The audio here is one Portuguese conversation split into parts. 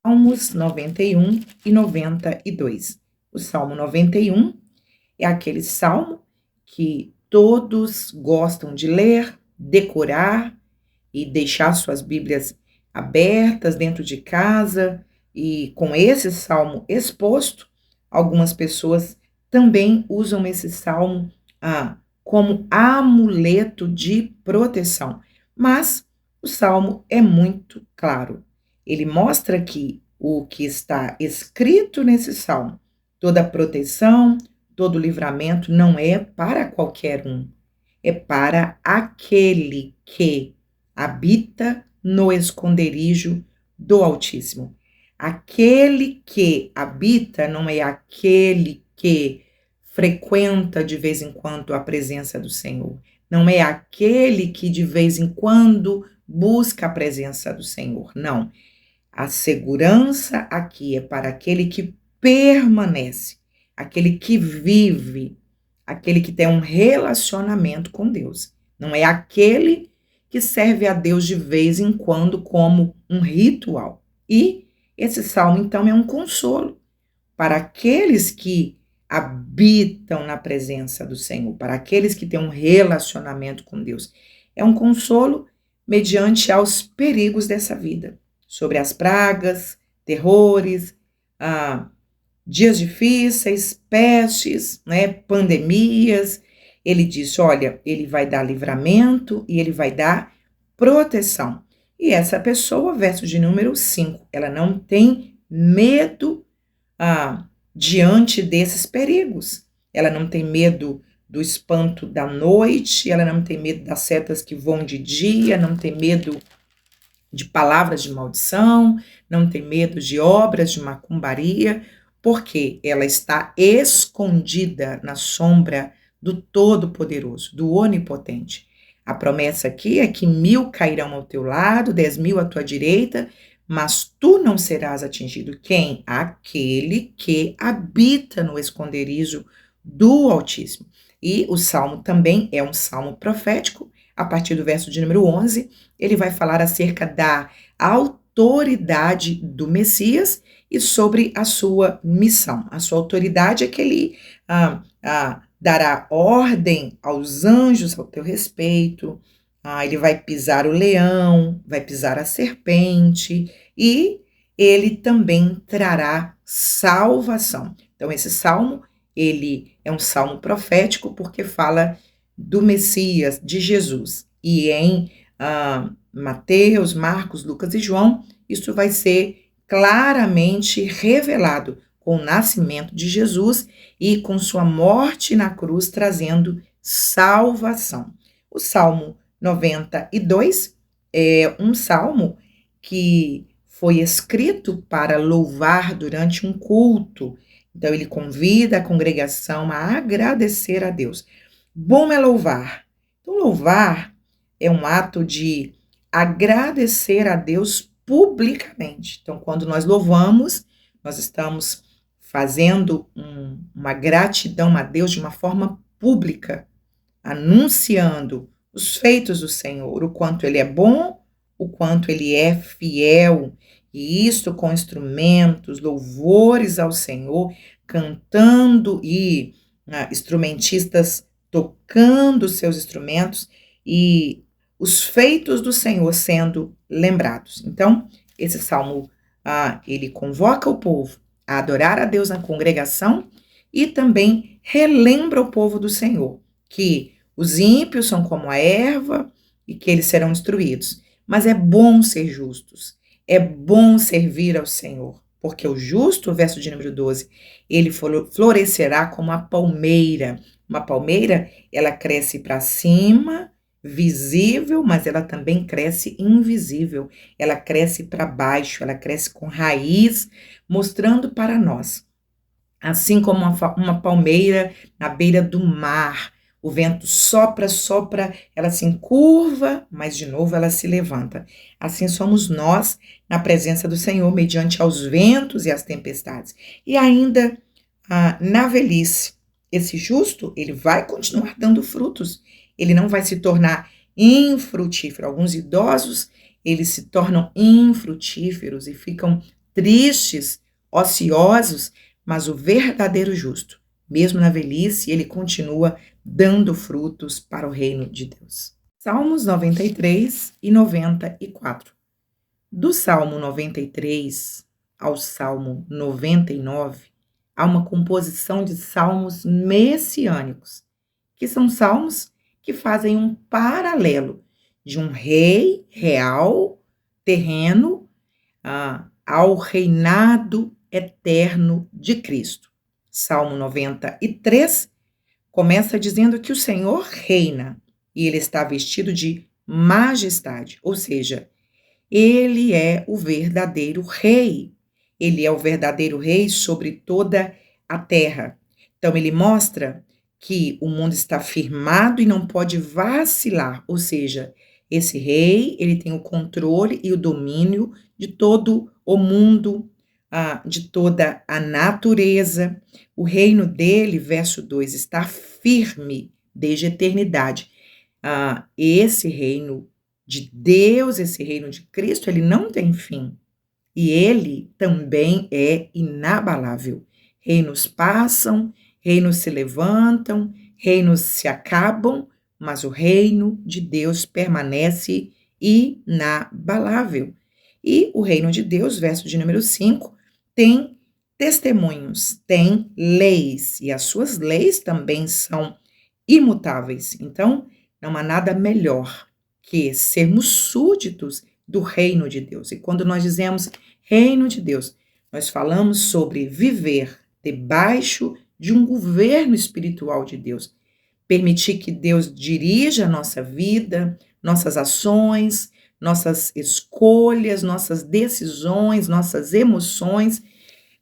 Salmos 91 e 92. O Salmo 91 é aquele salmo que todos gostam de ler, decorar e deixar suas Bíblias abertas dentro de casa. E com esse salmo exposto, algumas pessoas também usam esse salmo como amuleto de proteção. Mas o salmo é muito claro. Ele mostra que o que está escrito nesse salmo, toda proteção, todo livramento, não é para qualquer um, é para aquele que habita no esconderijo do Altíssimo. Aquele que habita não é aquele que frequenta de vez em quando a presença do Senhor. Não é aquele que de vez em quando busca a presença do Senhor. Não. A segurança aqui é para aquele que permanece, aquele que vive, aquele que tem um relacionamento com Deus. Não é aquele que serve a Deus de vez em quando como um ritual. E esse salmo, então, é um consolo para aqueles que habitam na presença do Senhor, para aqueles que têm um relacionamento com Deus. É um consolo mediante aos perigos dessa vida, sobre as pragas, terrores, dias difíceis, pestes, né, pandemias. Ele diz, olha, ele vai dar livramento e ele vai dar proteção. E essa pessoa, verso de número 5, ela não tem medo diante desses perigos. Ela não tem medo do espanto da noite, ela não tem medo das setas que voam de dia, não tem medo de palavras de maldição, não tem medo de obras de macumbaria, porque ela está escondida na sombra do Todo-Poderoso, do Onipotente. A promessa aqui é que 1.000 cairão ao teu lado, 10.000 à tua direita, mas tu não serás atingido. Quem? Aquele que habita no esconderijo do Altíssimo. E o salmo também é um salmo profético. A partir do verso de número 11, ele vai falar acerca da autoridade do Messias e sobre a sua missão. A sua autoridade é que ele dará ordem aos anjos ao teu respeito, ele vai pisar o leão, vai pisar a serpente e ele também trará salvação. Então esse salmo, ele é um salmo profético porque fala do Messias, de Jesus. E em Mateus, Marcos, Lucas e João, isso vai ser claramente revelado com o nascimento de Jesus e com sua morte na cruz, trazendo salvação. O Salmo 92 é um salmo que foi escrito para louvar durante um culto. Então, ele convida a congregação a agradecer a Deus. Bom é louvar. Então, louvar é um ato de agradecer a Deus publicamente. Então, quando nós louvamos, nós estamos fazendo uma gratidão a Deus de uma forma pública, anunciando os feitos do Senhor, o quanto Ele é bom, o quanto Ele é fiel, e isto com instrumentos, louvores ao Senhor, cantando e instrumentistas tocando seus instrumentos e os feitos do Senhor sendo lembrados. Então, esse salmo, ele convoca o povo a adorar a Deus na congregação e também relembra o povo do Senhor que os ímpios são como a erva e que eles serão destruídos. Mas é bom ser justos, é bom servir ao Senhor, porque o justo, verso de número 12, ele florescerá como a palmeira. Uma palmeira, ela cresce para cima, visível, mas ela também cresce invisível. Ela cresce para baixo, ela cresce com raiz, mostrando para nós. Assim como uma palmeira na beira do mar, o vento sopra, ela se encurva, mas de novo ela se levanta. Assim somos nós na presença do Senhor, mediante aos ventos e às tempestades. E ainda na velhice, esse justo, ele vai continuar dando frutos. Ele não vai se tornar infrutífero. Alguns idosos, eles se tornam infrutíferos e ficam tristes, ociosos, mas o verdadeiro justo, mesmo na velhice, ele continua dando frutos para o reino de Deus. Salmos 93 e 94. Do Salmo 93 ao Salmo 99, há uma composição de salmos messiânicos, que são salmos que fazem um paralelo de um rei real, terreno, ao reinado eterno de Cristo. Salmo 93 começa dizendo que o Senhor reina e ele está vestido de majestade, ou seja, ele é o verdadeiro rei. Ele é o verdadeiro rei sobre toda a terra. Então, ele mostra que o mundo está firmado e não pode vacilar. Ou seja, esse rei, ele tem o controle e o domínio de todo o mundo, de toda a natureza. O reino dele, verso 2, está firme desde a eternidade. Esse reino de Deus, esse reino de Cristo, ele não tem fim. E ele também é inabalável. Reinos passam, reinos se levantam, reinos se acabam, mas o reino de Deus permanece inabalável. E o reino de Deus, verso de número 5, tem testemunhos, tem leis, e as suas leis também são imutáveis. Então, não há nada melhor que sermos súditos do reino de Deus. E quando nós dizemos reino de Deus, nós falamos sobre viver debaixo de um governo espiritual de Deus. Permitir que Deus dirija a nossa vida, nossas ações, nossas escolhas, nossas decisões, nossas emoções.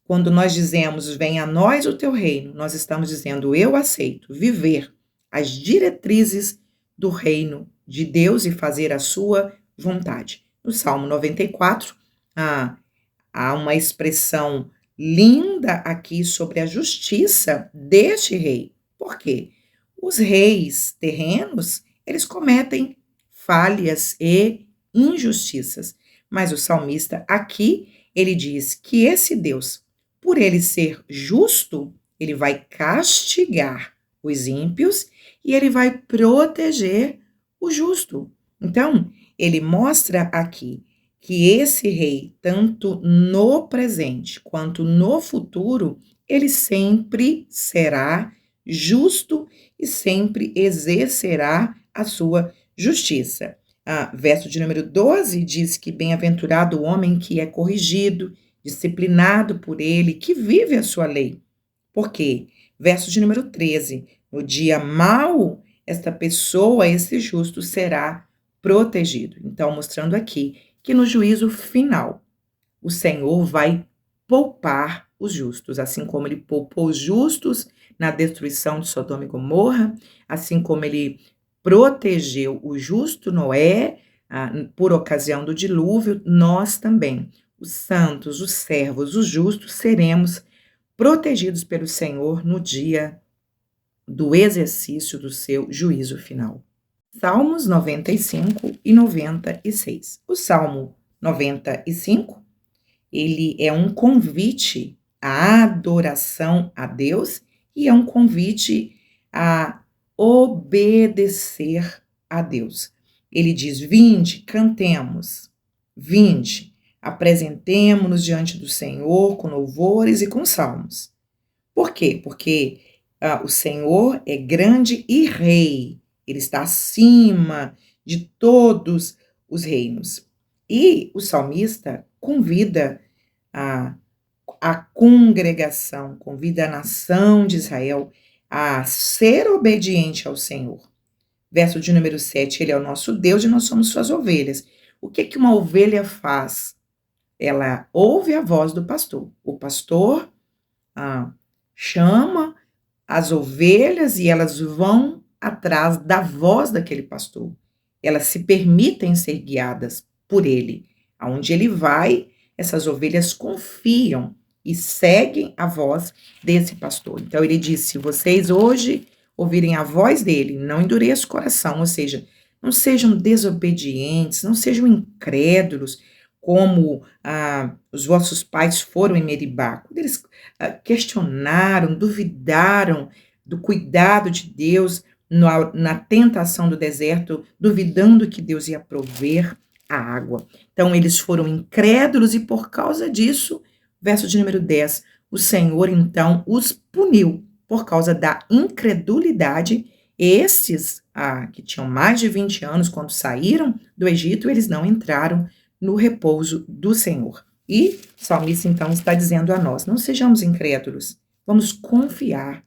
Quando nós dizemos, venha a nós o teu reino, nós estamos dizendo, eu aceito viver as diretrizes do reino de Deus e fazer a sua vontade. No Salmo 94, há uma expressão linda aqui sobre a justiça deste rei. Por quê? Os reis terrenos, eles cometem falhas e injustiças. Mas o salmista aqui, ele diz que esse Deus, por ele ser justo, ele vai castigar os ímpios e ele vai proteger o justo. Então, ele mostra aqui que esse rei, tanto no presente quanto no futuro, ele sempre será justo e sempre exercerá a sua justiça. Verso de número 12 diz que bem-aventurado o homem que é corrigido, disciplinado por ele, que vive a sua lei. Por quê? Verso de número 13, no dia mau, esta pessoa, esse justo, será protegido. Então, mostrando aqui que no juízo final, o Senhor vai poupar os justos, assim como ele poupou os justos na destruição de Sodoma e Gomorra, assim como ele protegeu o justo Noé por ocasião do dilúvio, nós também, os santos, os servos, os justos, seremos protegidos pelo Senhor no dia do exercício do seu juízo final. Salmos 95 e 96. O Salmo 95, ele é um convite à adoração a Deus e é um convite a obedecer a Deus. Ele diz, vinde, cantemos, vinde, apresentemo-nos diante do Senhor com louvores e com salmos. Por quê? Porque o Senhor é grande e rei. Ele está acima de todos os reinos. E o salmista convida a congregação, convida a nação de Israel a ser obediente ao Senhor. Verso de número 7, ele é o nosso Deus e nós somos suas ovelhas. O que uma ovelha faz? Ela ouve a voz do pastor. O pastor chama as ovelhas e elas vão atrás da voz daquele pastor. Elas se permitem ser guiadas por ele. Aonde ele vai, essas ovelhas confiam e seguem a voz desse pastor. Então ele diz, se vocês hoje ouvirem a voz dele, não endureçam o coração, ou seja, não sejam desobedientes, não sejam incrédulos, como os vossos pais foram em Meribá. Quando eles questionaram, duvidaram do cuidado de Deus na tentação do deserto, duvidando que Deus ia prover a água. Então, eles foram incrédulos e por causa disso, verso de número 10, o Senhor, então, os puniu por causa da incredulidade. Estes, que tinham mais de 20 anos quando saíram do Egito, eles não entraram no repouso do Senhor. E o salmista, então, está dizendo a nós, não sejamos incrédulos, vamos confiar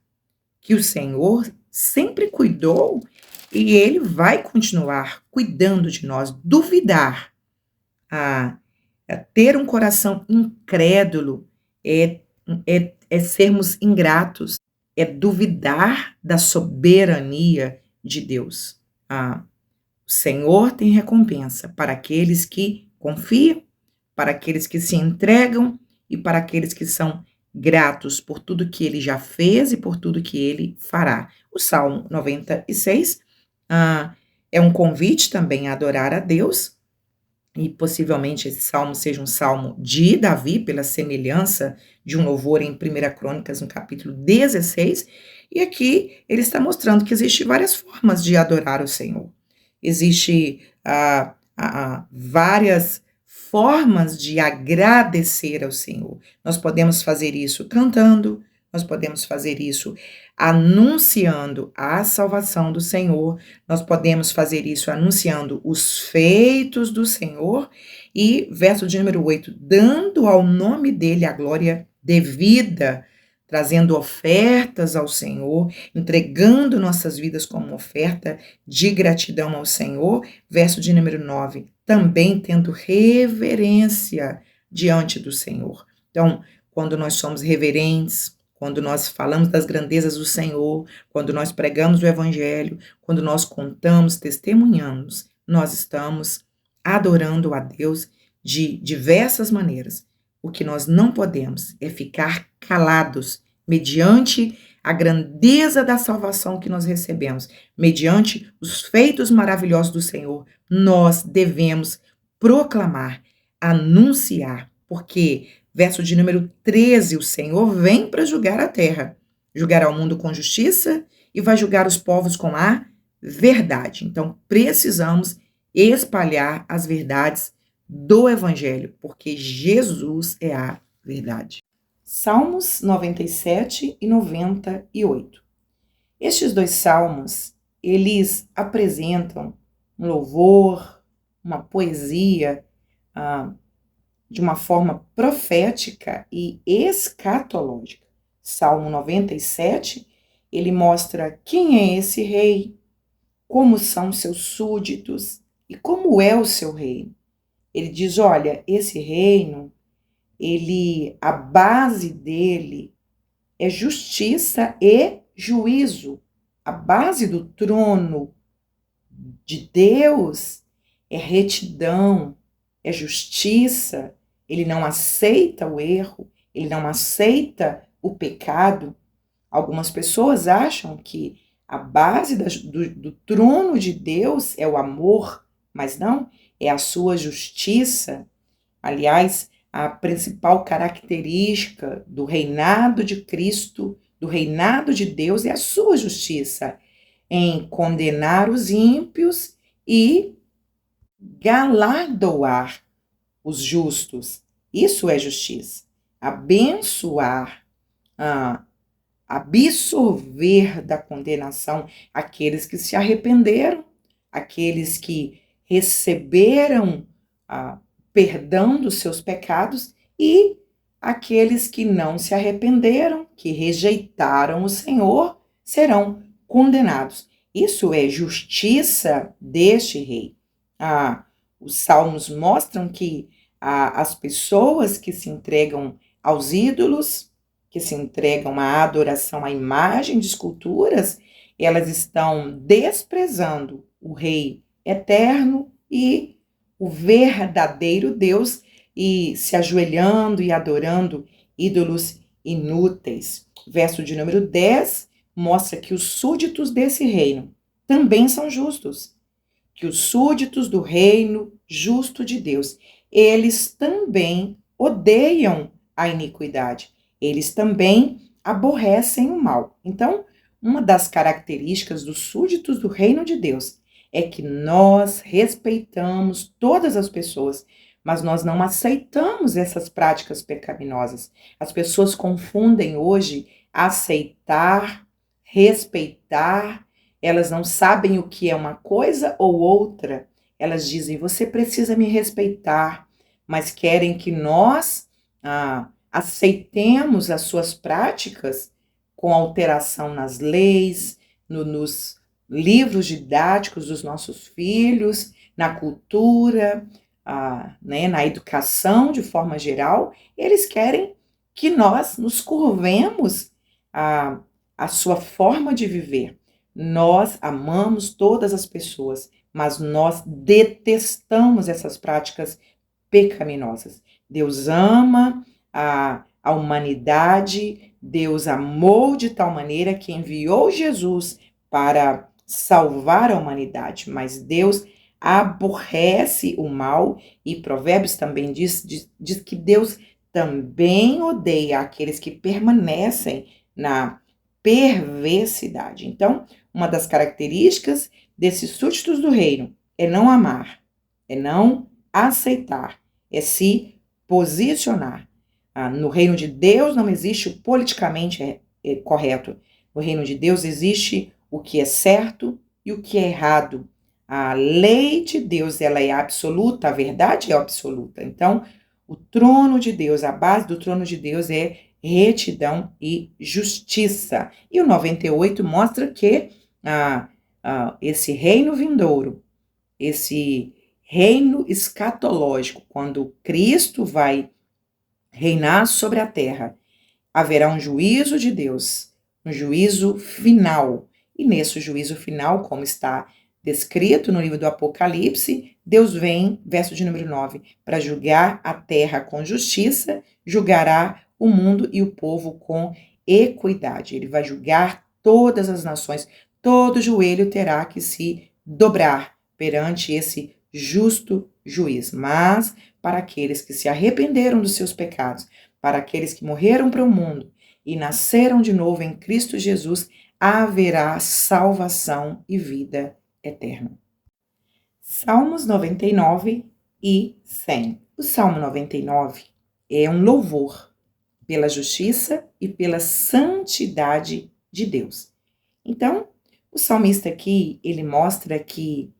que o Senhor sempre cuidou e Ele vai continuar cuidando de nós. Duvidar, ter um coração incrédulo é sermos ingratos, é duvidar da soberania de Deus. O Senhor tem recompensa para aqueles que confiam, para aqueles que se entregam e para aqueles que são gratos por tudo que Ele já fez e por tudo que Ele fará. O Salmo 96 é um convite também a adorar a Deus, e possivelmente esse salmo seja um salmo de Davi, pela semelhança de um louvor em 1 Crônicas, no capítulo 16, e aqui ele está mostrando que existem várias formas de adorar o Senhor. Existem várias formas de agradecer ao Senhor. Nós podemos fazer isso cantando, nós podemos fazer isso anunciando a salvação do Senhor, nós podemos fazer isso anunciando os feitos do Senhor e, verso de número 8, dando ao nome dele a glória devida, trazendo ofertas ao Senhor, entregando nossas vidas como oferta de gratidão ao Senhor, verso de número 9, também tendo reverência diante do Senhor. Então, quando nós somos reverentes, quando nós falamos das grandezas do Senhor, quando nós pregamos o Evangelho, quando nós contamos, testemunhamos, nós estamos adorando a Deus de diversas maneiras. O que nós não podemos é ficar calados mediante a grandeza da salvação que nós recebemos, mediante os feitos maravilhosos do Senhor. Nós devemos proclamar, anunciar, porque verso de número 13, o Senhor vem para julgar a terra, julgará o mundo com justiça e vai julgar os povos com a verdade. Então, precisamos espalhar as verdades do Evangelho, porque Jesus é a verdade. Salmos 97 e 98. Estes dois salmos, eles apresentam um louvor, uma poesia, de uma forma profética e escatológica. Salmo 97, ele mostra quem é esse rei, como são seus súditos e como é o seu reino. Ele diz, olha, esse reino, a base dele é justiça e juízo. A base do trono de Deus é retidão, é justiça. Ele não aceita o erro, ele não aceita o pecado. Algumas pessoas acham que a base do trono de Deus é o amor, mas não, é a sua justiça. Aliás, a principal característica do reinado de Cristo, do reinado de Deus, é a sua justiça, em condenar os ímpios e galardoar os justos. Isso é justiça. Abençoar, absorver da condenação aqueles que se arrependeram, aqueles que receberam perdão dos seus pecados e aqueles que não se arrependeram, que rejeitaram o Senhor, serão condenados. Isso é justiça deste rei. Os salmos mostram que as pessoas que se entregam aos ídolos, que se entregam à adoração à imagem de esculturas, elas estão desprezando o Rei eterno e o verdadeiro Deus e se ajoelhando e adorando ídolos inúteis. Verso de número 10 mostra que os súditos desse reino também são justos, que os súditos do reino justo de Deus, eles também odeiam a iniquidade. Eles também aborrecem o mal. Então, uma das características dos súditos do reino de Deus é que nós respeitamos todas as pessoas, mas nós não aceitamos essas práticas pecaminosas. As pessoas confundem hoje aceitar, respeitar, elas não sabem o que é uma coisa ou outra. Elas dizem, você precisa me respeitar, mas querem que nós aceitemos as suas práticas com alteração nas leis, nos livros didáticos dos nossos filhos, na cultura, né, na educação de forma geral. Eles querem que nós nos curvemos à sua forma de viver. Nós amamos todas as pessoas, mas nós detestamos essas práticas pecaminosas. Deus ama a humanidade, Deus amou de tal maneira que enviou Jesus para salvar a humanidade, mas Deus aborrece o mal, e Provérbios também diz que Deus também odeia aqueles que permanecem na perversidade. Então, uma das características desses súditos do reino é não amar, é não aceitar, é se posicionar. No reino de Deus não existe o politicamente correto. No reino de Deus existe o que é certo e o que é errado. A lei de Deus, ela é absoluta, a verdade é absoluta. Então, o trono de Deus, a base do trono de Deus é retidão e justiça. E o 98 mostra que esse reino vindouro, esse reino escatológico, quando Cristo vai reinar sobre a terra, haverá um juízo de Deus, um juízo final. E nesse juízo final, como está descrito no livro do Apocalipse, Deus vem, verso de número 9, para julgar a terra com justiça, julgará o mundo e o povo com equidade. Ele vai julgar todas as nações, todo joelho terá que se dobrar perante esse justo juiz. Mas para aqueles que se arrependeram dos seus pecados, para aqueles que morreram para o mundo e nasceram de novo em Cristo Jesus, haverá salvação e vida eterna. Salmos 99 e 100. O Salmo 99 é um louvor pela justiça e pela santidade de Deus. Então, o salmista aqui, ele mostra que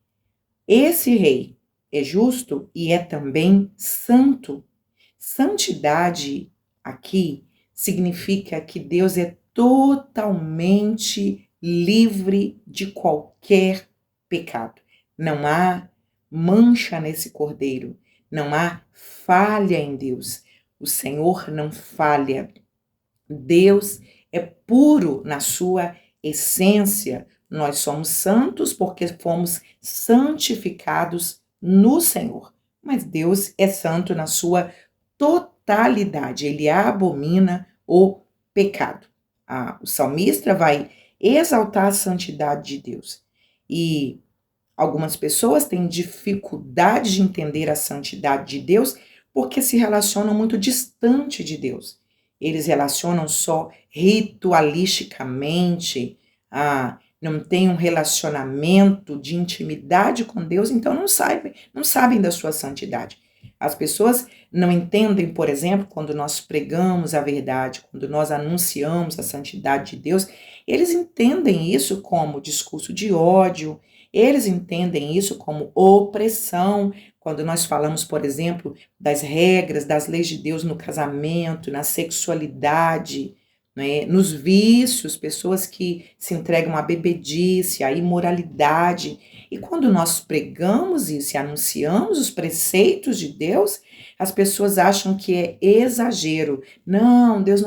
esse rei é justo e é também santo. Santidade aqui significa que Deus é totalmente livre de qualquer pecado. Não há mancha nesse cordeiro, não há falha em Deus. O Senhor não falha. Deus é puro na sua essência. Nós somos santos porque fomos santificados no Senhor. Mas Deus é santo na sua totalidade. Ele abomina o pecado. O salmista vai exaltar a santidade de Deus. E algumas pessoas têm dificuldade de entender a santidade de Deus porque se relacionam muito distante de Deus. Eles relacionam só ritualisticamente, não tem um relacionamento de intimidade com Deus, então não sabem da sua santidade. As pessoas não entendem, por exemplo, quando nós pregamos a verdade, quando nós anunciamos a santidade de Deus, eles entendem isso como discurso de ódio, eles entendem isso como opressão. Quando nós falamos, por exemplo, das regras, das leis de Deus no casamento, na sexualidade, né, nos vícios, pessoas que se entregam à bebedice, à imoralidade. E quando nós pregamos isso e anunciamos os preceitos de Deus, as pessoas acham que é exagero. Não, Deus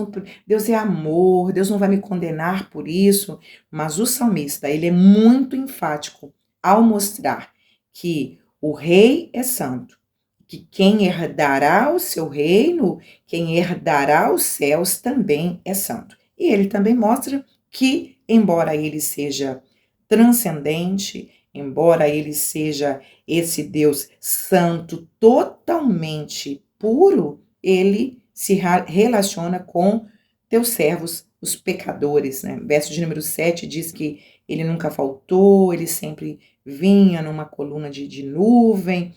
é amor, Deus não vai me condenar por isso. Mas o salmista, ele é muito enfático ao mostrar que o rei é santo, que quem herdará o seu reino, quem herdará os céus também é santo. E ele também mostra que, embora ele seja transcendente, embora ele seja esse Deus santo, totalmente puro, ele se relaciona com teus servos, os pecadores, né? Verso de número 7 diz que ele nunca faltou, ele sempre vinha numa coluna de nuvem,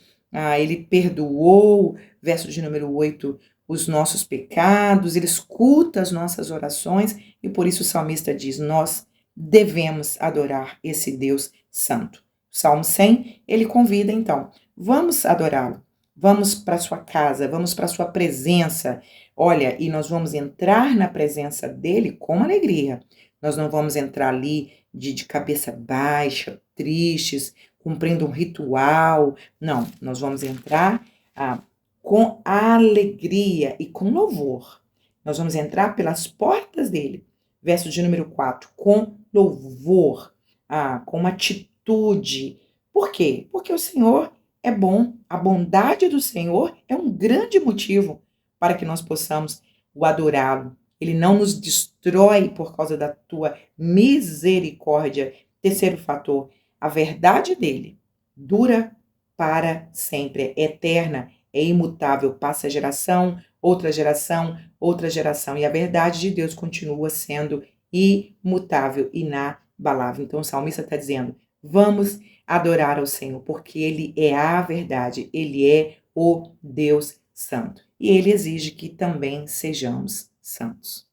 ele perdoou, verso de número 8, os nossos pecados, ele escuta as nossas orações, e por isso o salmista diz, nós devemos adorar esse Deus santo. Salmo 100, ele convida então, vamos adorá-lo, vamos para sua casa, vamos para sua presença, olha, e nós vamos entrar na presença dele com alegria, nós não vamos entrar ali de cabeça baixa, tristes, cumprindo um ritual, não, nós vamos entrar com alegria e com louvor, nós vamos entrar pelas portas dele, verso de número 4, com louvor, com uma atitude. Por quê? Porque o Senhor é bom, a bondade do Senhor é um grande motivo para que nós possamos o adorá-lo. Ele não nos destrói por causa da tua misericórdia. Terceiro fator, a verdade dele dura para sempre, é eterna, é imutável, passa geração, outra geração, outra geração. E a verdade de Deus continua sendo imutável, inabalável. Então o salmista está dizendo, vamos adorar ao Senhor, porque ele é a verdade, ele é o Deus santo. E ele exige que também sejamos santos.